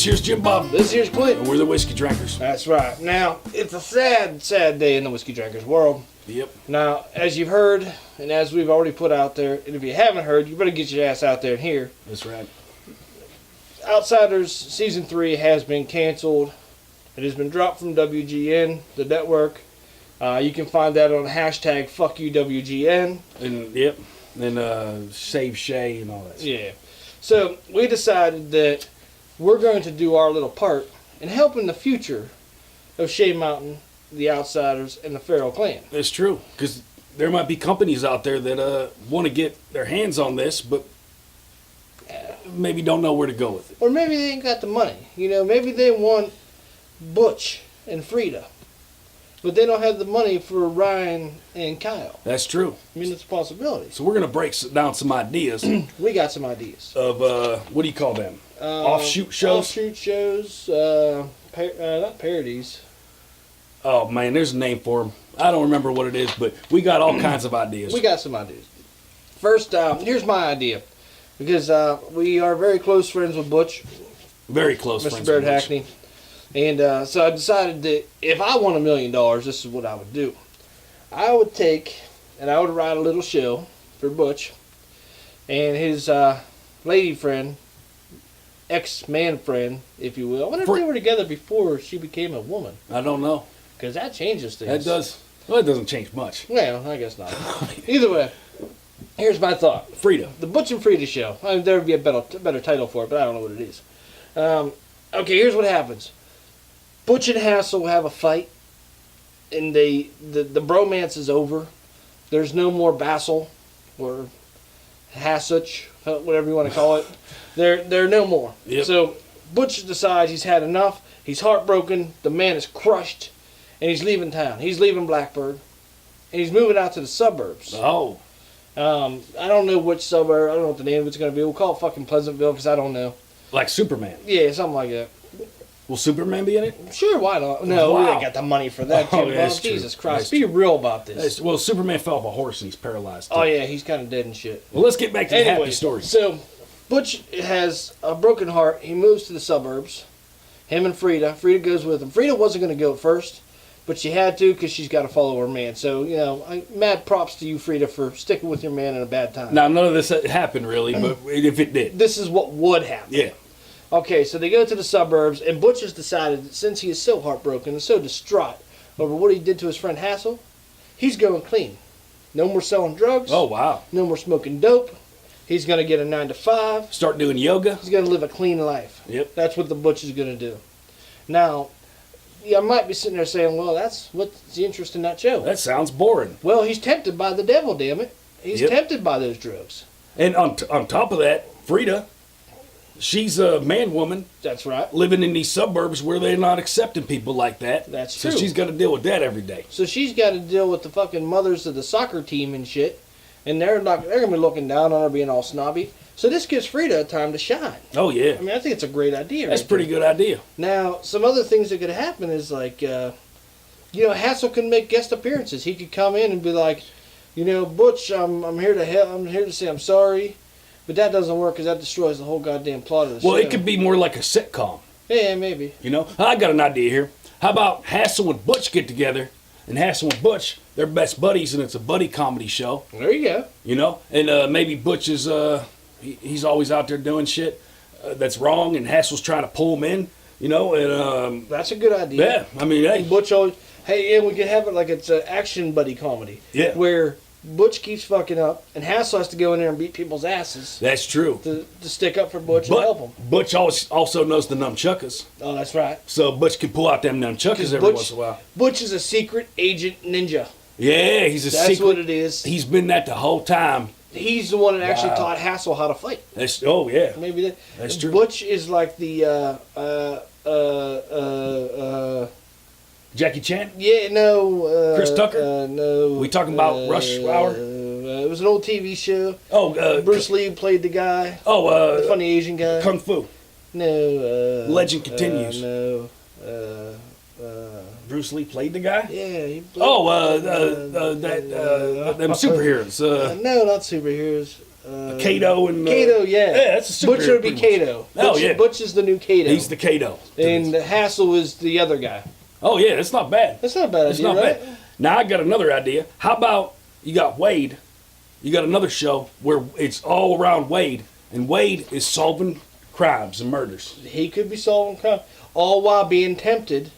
This here's Jim Bob. This here's Clint. And we're the Whiskey Drinkers. That's right. Now, it's a sad, sad day in the Whiskey Drinkers world. Yep. Now, as you've heard, and as we've already put out there, and if you haven't heard, you better get your ass out there and hear. That's right. Outsiders Season 3 has been canceled. It has been dropped from WGN, the network. You can find that on hashtag #FuckYouWGN. And yep. And Save Shay and all that stuff. Yeah. So, we decided that we're going to do our little part in helping the future of Shea Mountain, the Outsiders, and the Farrell clan. That's true. Because there might be companies out there that want to get their hands on this, but maybe don't know where to go with it. Or maybe they ain't got the money. You know, maybe they want Butch and Frida, but they don't have the money for Ryan and Kyle. That's true. I mean, it's a possibility. So we're going to break down some ideas We got some ideas. of, what do you call them? Offshoot shows? Offshoot shows, not parodies. Oh, man, there's a name for them. I don't remember what it is, but we got all kinds of ideas. We got some ideas. First, here's my idea. Because we are very close friends with Butch. Very close Mr. friends Baird with Butch. Hackney. And so I decided that if I won $1 million, this is what I would do. I would take, and I would write a little show for Butch and his lady friend, ex-man friend, if you will. I wonder if they were together before she became a woman. I don't know. Because that changes things. That does. Well, it doesn't change much. Well, I guess not. Either way, here's my thought. Frida. The Butch and Frida Show. I mean, there would be a better title for it, but I don't know what it is. Okay, here's what happens. Butch and Hassel have a fight, and the bromance is over. There's no more Basil or Hassuch, whatever you want to call it. They're no more. Yep. So Butch decides he's had enough. He's heartbroken. The man is crushed, and he's leaving town. He's leaving Blackbird, and he's moving out to the suburbs. Oh. I don't know which suburb. I don't know what the name of it's going to be. We'll call it fucking Pleasantville because I don't know. Like Superman. Yeah, something like that. Will Superman be in it? Sure, why not? No, we Wow. ain't got the money for that, Oh, Jim. yeah, Bob. that's true. Jesus Christ. That's Be real about this. Well, Superman fell off a horse and he's paralyzed. Too. Oh, yeah, he's kind of dead and shit. Well, let's get back to the happy story. So, Butch has a broken heart. He moves to the suburbs. Him and Frida. Frida goes with him. Frida wasn't going to go at first, but she had to because she's got to follow her man. So, you know, mad props to you, Frida, for sticking with your man in a bad time. Now, none of this happened really, but if it did. This is what would happen. Yeah. Okay, so they go to the suburbs, and Butch has decided that since he is so heartbroken and so distraught over what he did to his friend Hassel, he's going clean. No more selling drugs. Oh, wow. No more smoking dope. He's going to get a 9-to-5. Start doing yoga. He's going to live a clean life. Yep. That's what the Butch is going to do. Now, I might be sitting there saying, well, what's the interest in that show? That sounds boring. Well, he's tempted by the devil, damn it. He's tempted by those drugs. And on top of that, Frida, she's a man-woman. That's right. Living in these suburbs where they're not accepting people like that. That's so true. She's got to deal with that every day. So she's got to deal with the fucking mothers of the soccer team and shit, and they're gonna be looking down on her, being all snobby. So this gives Frida a time to shine. Oh yeah. I mean, I think it's a great idea. That's a pretty good idea. Now, some other things that could happen is like, Hassel can make guest appearances. He could come in and be like, Butch, I'm here to help. I'm here to say I'm sorry, but that doesn't work because that destroys the whole goddamn plot of the show. Well, it could be more like a sitcom. Yeah, maybe. I got an idea here. How about Hassel and Butch get together, and Hassel and Butch, they're best buddies, and it's a buddy comedy show. There you go. And maybe Butch is he's always out there doing shit that's wrong, and Hassel's trying to pull him in. And that's a good idea. yeah, I mean, hey, Butch always, we could have it like it's an action buddy comedy. Yeah. Where Butch keeps fucking up, and Hassel has to go in there and beat people's asses that's true. to stick up for Butch and help him. Butch also knows the nunchuckers, Oh, that's right. so Butch can pull out them nunchuckers every once in a while. Butch is a secret agent ninja. Yeah, he's a That's secret. what it is. He's been that the whole time. He's the one that actually Wow. taught Hassel how to fight. Yeah. Maybe That's true. Butch is like the Jackie Chan? Chris Tucker? No. We talking about Rush Hour? It was an old TV show. Oh, Bruce Lee played the guy. Oh, The funny Asian guy. Kung Fu. No. Legend continues. No. Bruce Lee played the guy? Yeah. He played, Oh, them superheroes. no, not superheroes. I Kato and Kato, yeah. Yeah, that's a superhero. Butcher would be pretty much. Kato. Oh, Butch, yeah. Butch is the new Kato. He's the Kato. And Hassel is the other guy. Oh yeah, that's not bad. That's not a bad That's idea, not right? bad. Now I got another idea. How about you got Wade? You got another show where it's all around Wade, and Wade is solving crimes and murders. He could be solving crime, all while being tempted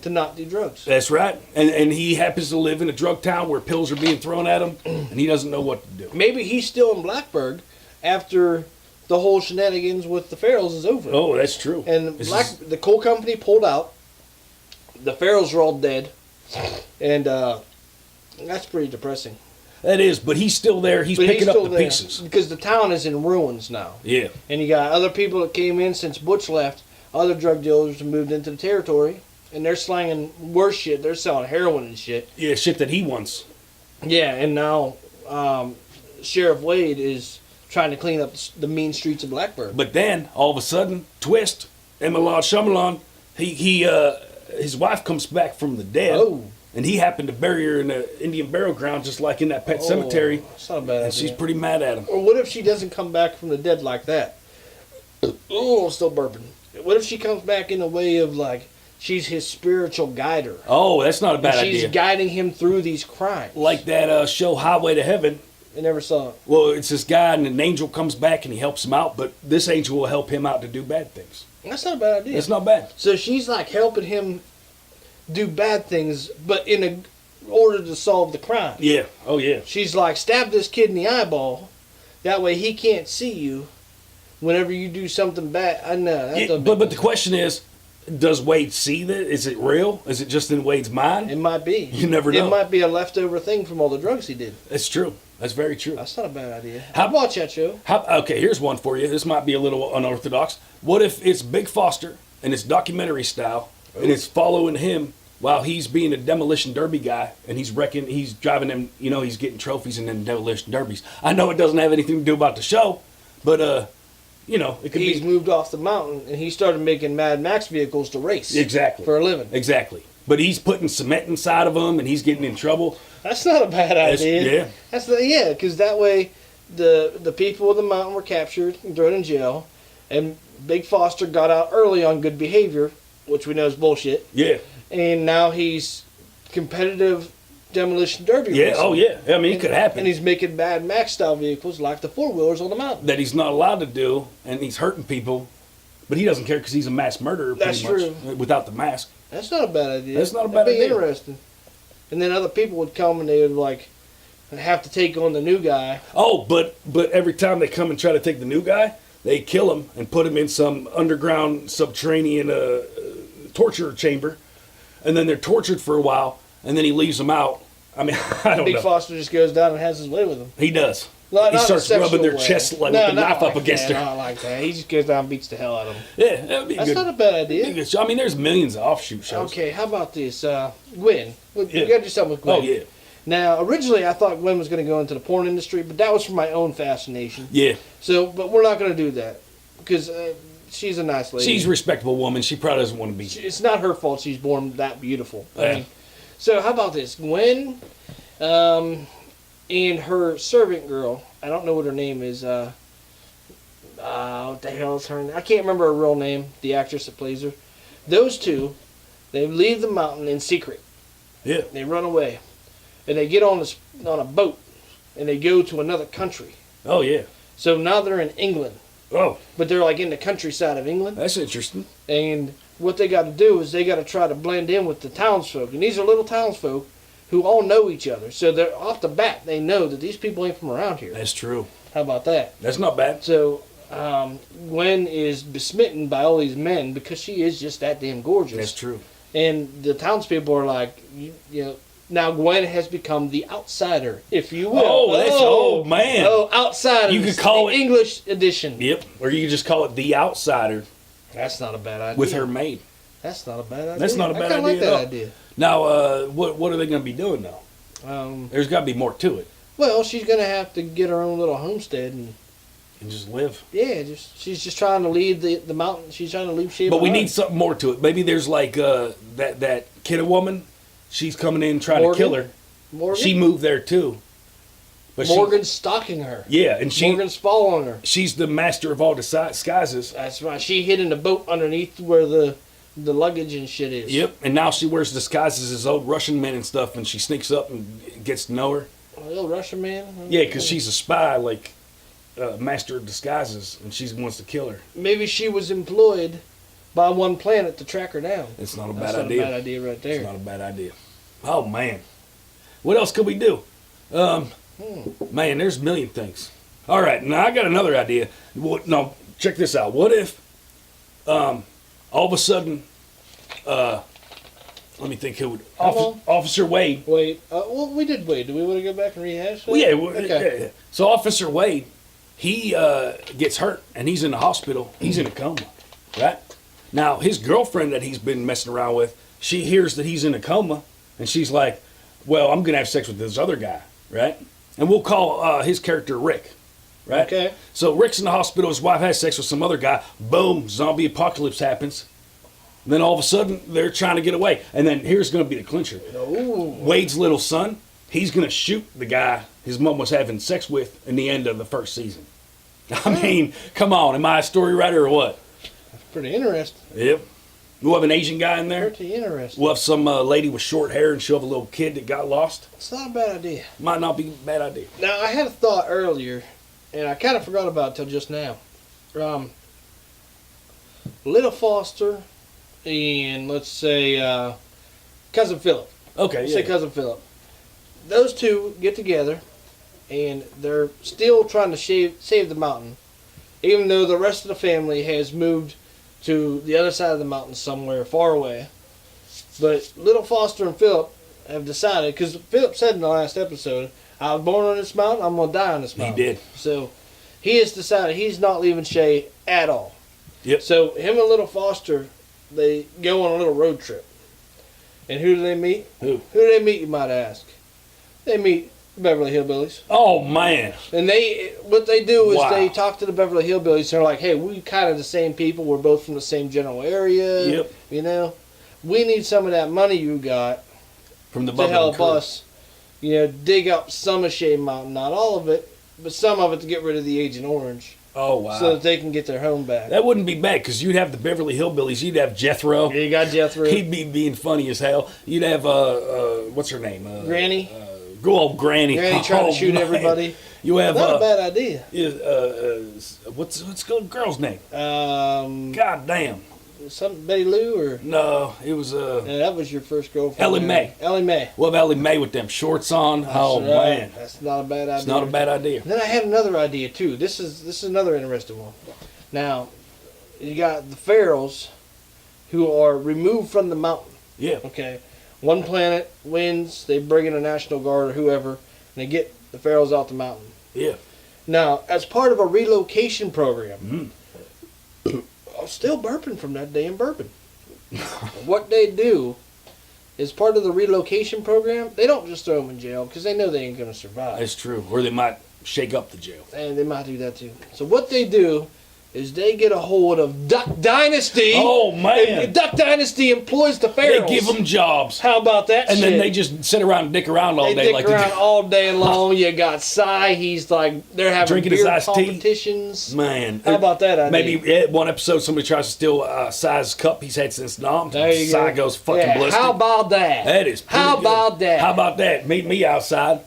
to not do drugs. That's right. And he happens to live in a drug town where pills are being thrown at him, and he doesn't know what to do. Maybe he's still in Blackburg after the whole shenanigans with the Farrells is over. Oh, that's true. And the coal company pulled out. The Farrells are all dead. And that's pretty depressing. That is, but he's still there. He's picking up the pieces. Because the town is in ruins now. Yeah. And you got other people that came in since Butch left. Other drug dealers have moved into the territory. And they're slanging worse shit. They're selling heroin and shit. Yeah, shit that he wants. Yeah, and now Sheriff Wade is trying to clean up the mean streets of Blackburg. But then, all of a sudden, twist, Emalon Shyamalan, his wife comes back from the dead. Oh. And he happened to bury her in an Indian burial ground, just like in that pet cemetery. That's not a bad idea. And she's pretty mad at him. Or what if she doesn't come back from the dead like that? Oh, I'm still burping. What if she comes back in a way of like she's his spiritual guider? Oh, that's not a bad idea. She's guiding him through these crimes. Like that show Highway to Heaven. I never saw it. Well, it's this guy and an angel comes back and he helps him out, but this angel will help him out to do bad things. That's not a bad idea. It's not bad. So she's like helping him do bad things, but in order to solve the crime. Yeah. Oh, yeah. She's like, stab this kid in the eyeball. That way he can't see you whenever you do something bad. I know. Yeah, but the question is, does Wade see that? Is it real? Is it just in Wade's mind? It might be. You never know. It might be a leftover thing from all the drugs he did. That's true. That's very true. That's not a bad idea. How- I'd watch that show. Okay, here's one for you. This might be a little unorthodox. What if it's Big Foster and it's documentary style and it's following him while he's being a demolition derby guy and he's driving them, he's getting trophies and then demolition derbies. I know it doesn't have anything to do about the show, but it could He's be moved off the mountain and he started making Mad Max vehicles to race. exactly For a living. Exactly. But he's putting cement inside of them and he's getting in trouble. That's not a bad idea. Yeah. Because that way the people of the mountain were captured and thrown in jail, and Big Foster got out early on good behavior, which we know is bullshit. Yeah. And now he's competitive demolition derby Yeah. racing. Oh yeah. I mean, it could happen. And he's making Mad Max style vehicles like the four wheelers on the mountain. That he's not allowed to do, and he's hurting people, but he doesn't care because he's a mass murderer. That's pretty much, true. Without the mask. That's not a bad idea. That's not a bad That'd be idea. interesting. And then other people would come and they would like have to take on the new guy. Oh, but every time they come and try to take the new guy, they kill him and put him in some underground subterranean torture chamber, and then they're tortured for a while, and then he leaves them out. I mean, I don't Big know. Foster just goes down and has his way with them. He does. Not He in a starts sexual rubbing their way. chest like No, with the not knife up like against that, her. Not like that. He just goes down and beats the hell out of them. Yeah, that'd be That's good. not a bad Be a idea. good show. I mean, there's millions of offshoot shows. Okay, how about this? Gwen. We Yeah. got to do something with Gwen. Oh yeah, Now, originally I thought Gwen was going to go into the porn industry, but that was for my own fascination. yeah. So, but we're not going to do that because she's a nice lady. She's a respectable woman. She probably doesn't want to be. It's not her fault she's born that beautiful. I Yeah. mean, so how about this? Gwen and her servant girl, I don't know what her name is. What the hell is her name? I can't remember her real name, the actress that plays her. Those two, they leave the mountain in secret. Yeah. They run away. And they get on a boat and they go to another country. Oh yeah. So now they're in England. Oh, But they're like in the countryside of England. that's interesting. And what they got to do is they got to try to blend in with the townsfolk. And these are little townsfolk who all know each other. So they're off the bat, they know that these people ain't from around here. That's true. How about that? That's not bad. So Gwen is besmitten by all these men because she is just that damn gorgeous. That's true. And the townspeople are like, you know, now Gwen has become the outsider, if you will. Oh, man. Oh, outsider. You could call the it- English edition. Yep. Or you could just call it The Outsider That's not a bad idea. with her maid. That's not a bad idea. That's not a bad I kinda idea like at that all. idea. Now, what are they going to be doing now? There's got to be more to it. Well, she's gonna have to get her own little homestead and And just live. she's just trying to leave the mountain. She's trying to leave shit But we behind. need something more to it. Maybe there's like that kidda woman. She's coming in trying to Morgan? kill her. Morgan? She moved there too. But Morgan's stalking her. Yeah, and Morgan's following her. she's the master of all disguises. That's right. She hid in the boat underneath where the luggage and shit is. Yep, and now she wears disguises as old Russian men and stuff, and she sneaks up and gets to know her. Oh, the old Russian man? Yeah, because she's a spy, like, master of disguises, and she wants to kill her. Maybe she was employed by one planet to track her down. It's not a That's bad not idea. a bad idea right there. It's not a bad idea. Oh, man. What else could we do? Man, there's a million things. All right, now I got another idea. No, check this out. What if, all of a sudden, let me think who would. Officer Wade. Wait. Well, we did Wade. Do we want to go back and rehash that? Well, yeah, Okay. yeah. So Officer Wade, he gets hurt and he's in the hospital. He's in a coma, right? Now his girlfriend that he's been messing around with, she hears that he's in a coma, and she's like, "Well, I'm gonna have sex with this other guy, right?" And we'll call his character Rick, right? Okay. So Rick's in the hospital. His wife has sex with some other guy. Boom! Zombie apocalypse happens. And then all of a sudden they're trying to get away. And then here's going to be the clincher. Ooh. Wade's little son, he's going to shoot the guy his mom was having sex with in the end of the first season. I mean, come on, am I a story writer or what? That's pretty interesting. Yep. We'll have an Asian guy in there. Pretty interesting. We'll have some lady with short hair, and she'll have a little kid that got lost. It's not a bad idea. Might not be a bad idea. Now, I had a thought earlier, and I kind of forgot about it till just now. Little Foster and, let's say, Cousin Philip. Okay, Let's yeah. say Cousin Philip. Those two get together, and they're still trying to save the mountain, even though the rest of the family has moved to the other side of the mountain somewhere far away. But Little Foster and Philip have decided, because Philip said in the last episode, I was born on this mountain, I'm going to die on this mountain. He did. So he has decided he's not leaving Shay at all. Yep. So him and Little Foster, they go on a little road trip. And who do they meet? Who? Who do they meet, you might ask? They meet Beverly Hillbillies. Oh, man. And what they do is Wow. they talk to the Beverly Hillbillies. They're like, hey, we kind of the same people. We're both from the same general area. Yep. You know? We need some of that money you got From the to Bubba help crew. us, dig up some of Shea Mountain. Not all of it, but some of it to get rid of the Agent Orange. Oh, wow. So that they can get their home back. That wouldn't be bad, because you'd have the Beverly Hillbillies. You'd have Jethro. Yeah, you got Jethro. He'd be being funny as hell. You'd have, what's her name? Granny. Good old Granny. Granny trying to shoot man. everybody. You have, Not a bad idea. what's the girl's name? Um, God damn. Something Betty Lou or No, it was, yeah, that was your first girlfriend. Ellie Mae. Ellie Mae. We'll have Ellie Mae with them shorts on. Oh, That's right. man. That's not a bad idea. It's not a bad idea. Then I had another idea too. This is another interesting one. Now, you got the Pharaohs who are removed from the mountain. Yeah. Okay, one planet wins. They bring in a National Guard or whoever, and they get the Pharaohs out the mountain. Yeah. Now, as part of a relocation program, Mhm. I'm still burping from that damn bourbon. What they do is part of the relocation program. They don't just throw them in jail because they know they ain't going to survive. That's true. Or they might shake up the jail. And they might do that too. So what they do is they get a hold of Duck Dynasty. Oh, man. And Duck Dynasty employs the They Pharaohs. give them jobs. How about that And shit? then they just sit around and dick around all They day dick like around they do. all day long. You got Cy. He's like, they're having Drinking his beer iced tea. competitions. Man. How about that idea? Maybe one episode somebody tries to steal Cy's cup he's had since Nom. There you Cy go. goes fucking Yeah, ballistic. how about that? That is pretty How good. about that? How about that? Meet me outside.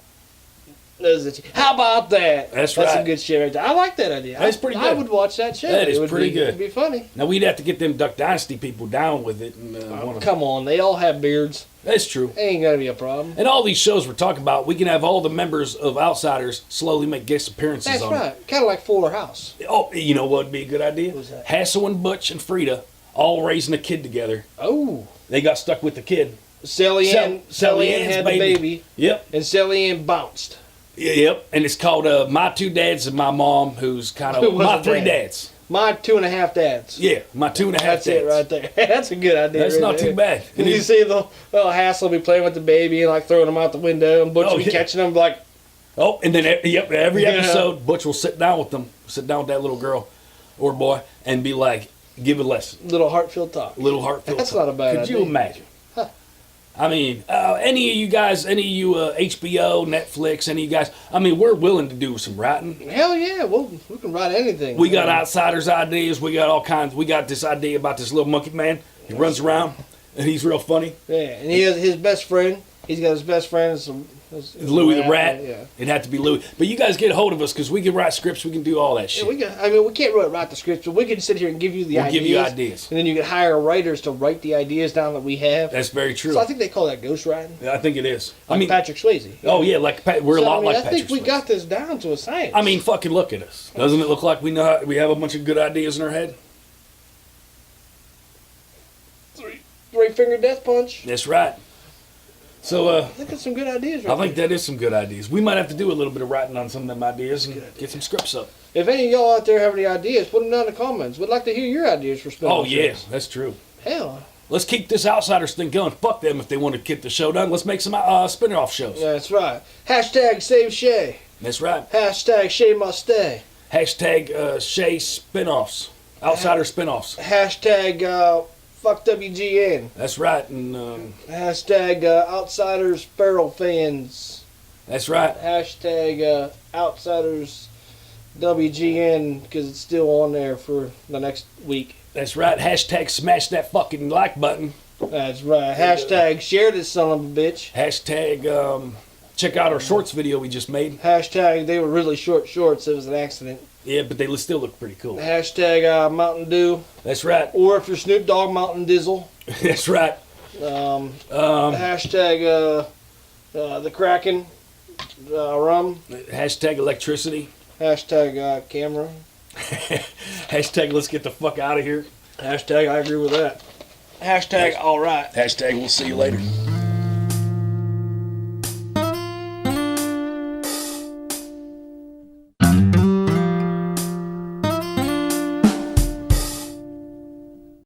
How about that? That's That's right. some good shit right there. I like that idea. That's pretty I good. would watch that show. That is It would pretty be, good. It'd be funny. Now we'd have to get them Duck Dynasty people down with it. And, Come on, they all have beards. That's true. They ain't gonna be a problem. And all these shows we're talking about, we can have all the members of Outsiders slowly make guest appearances That's on it. right. Kind of like Fuller House. Oh, you know what would be a good idea? What's that? Hassel and Butch and Frida all raising a kid together. Oh, They got stuck with the kid. Sally Ann Ann's had the baby, Yep. and Sally Ann bounced. Yep. And it's called My Two Dads and My Mom, who's kind Who of was My the Three dad? Dads. My 2.5 dads. Yeah, My Two and a Half That's Dads. it right there. That's a good idea. That's right not there. too bad. And you see the little Hassel be playing with the baby and like throwing him out the window, and Butch Oh, be yeah. catching him like, Oh, and then every Yeah. episode, Butch will sit down with them, sit down with that little girl or boy, and be like, give a lesson, little heartfelt talk. little heartfelt. That's talk. not a bad Could you idea. imagine? Huh. I mean, any of you guys, any of you HBO, Netflix, any of you guys, I mean, we're willing to do some writing. Hell yeah, we can write anything. We got outsiders' ideas. We got all kinds. We got this idea about this little monkey man. He runs around, and he's real funny. Yeah, and he has his best friend. He's got his best friend. Louis the Rat. Yeah. It'd have to be Louis. But you guys get a hold of us because we can write scripts. We can do all that shit. Yeah, we can't really write the scripts, but we can sit here and give you the ideas. Give you ideas. And then you can hire writers to write the ideas down that we have. That's very true. So I think they call that ghostwriting. I think it is. Like I mean, Patrick Swayze. Oh, yeah, like we're a lot like Patrick Swayze. I think we got this down to a science. I mean, fucking look at us. Doesn't it look like we know we have a bunch of good ideas in our head? Three-finger death punch. That's right. So, I think that's some good ideas right I think that is some good ideas. We might have to do a little bit of writing on some of them ideas and get some scripts up. If any of y'all out there have any ideas, put them down in the comments. We'd like to hear your ideas for spin-off Oh, yeah, shows. that's true. Hell. Let's keep this Outsiders thing going. Fuck them if they want to get the show done. Let's make some spin-off shows. That's right. Hashtag save Shay. That's right. Hashtag Shay must stay. Hashtag Shay spin-offs. Outsider spin-offs. Hashtag fuck WGN. That's right. And hashtag Outsiders Feral Fans. that's right. Hashtag Outsiders WGN because it's still on there for the next week. That's right. Hashtag smash that fucking like button. That's right. Hashtag share this son of a bitch. Hashtag check out our shorts video we just made. Hashtag they were really short shorts. It was an accident. Yeah, but they still look pretty cool. Hashtag Mountain Dew. That's right. Or if you're Snoop Dogg, Mountain Dizzle. That's right. Hashtag the Kraken rum. Hashtag electricity. Hashtag camera. Hashtag let's get the fuck out of here. Hashtag I agree with that. Hashtag all right. Hashtag we'll see you later.